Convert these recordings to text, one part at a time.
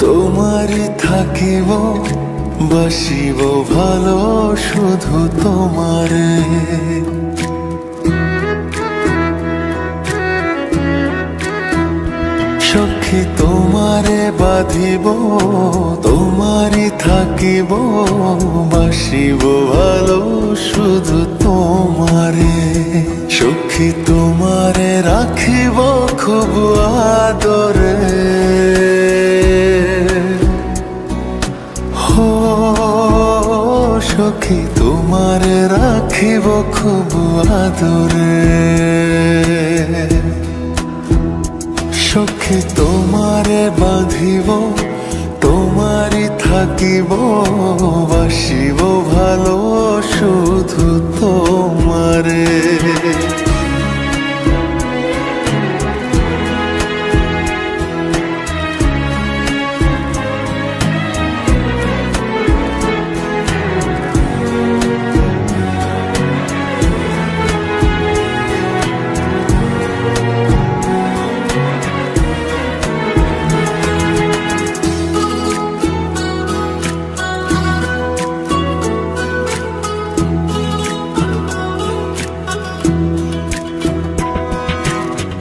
তোমারই থাকিব বাসিব ভালো শুধু তোমারে। সখী তোমারে বাঁধিব তোমারই থাকিব বাসিব ভালো শুধু তোমারে। সখী তোমারে রাখিব খুব আদরে। হো সখী তোমারে রাখিব খুব আদরে। সখী তোমারে বাঁধিব তোমারই থাকিব বাসিব ভালো শুধু তোমারে।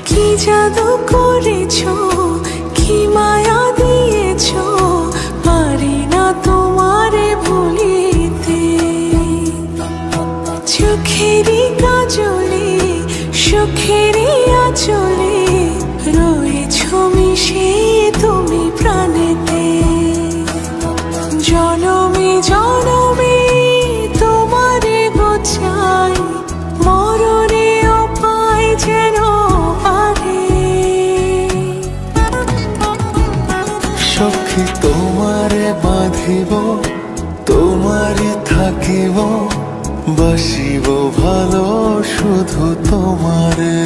কি জাদু করেছো, কি মায়া দিয়েছো, পারি না তোমারে ভুলিতে। চোখেরই কাজলে সুখেরই আঁচলে রয়েছো মিশে তুমি প্রাণেতে। জনমে জনমে তোমারে গোছাই মরণেও পাই যেন পারে। সখী তোমারে বাঁধিব তোমারই থাকিব বাসিব ভালো শুধু তোমারে।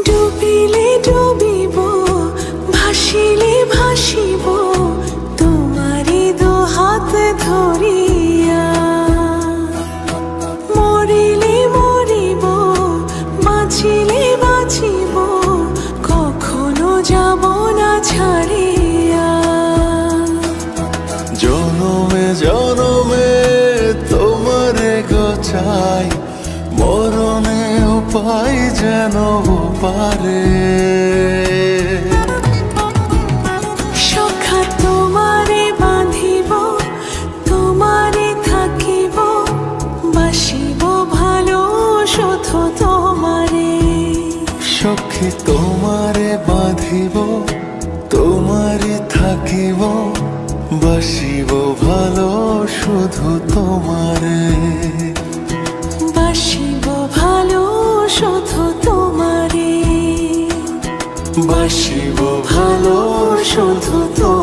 ডুবিলে ডুবিব ভাসিলে ভাসিব তোমারি দু হাত ধরিয়া। মরিলে মরিব বাঁচিলে বাঁচিব কখনো যাব না ছাড়িয়া। জনমে জনমে তোমারে গোছাই মরণে উপায় যেন পারে। সখা তোমারে বাঁধিব তোমারে থাকিব বাসিব ভালো শুধু তোমারে। সখী তোমারে বাঁধিব তোমারই থাকিব বাসিব ভালো শুধু তোমারে। বাসিব ভালো শুধু তোমারে। বাসিব ভালো শুধু তোমারে।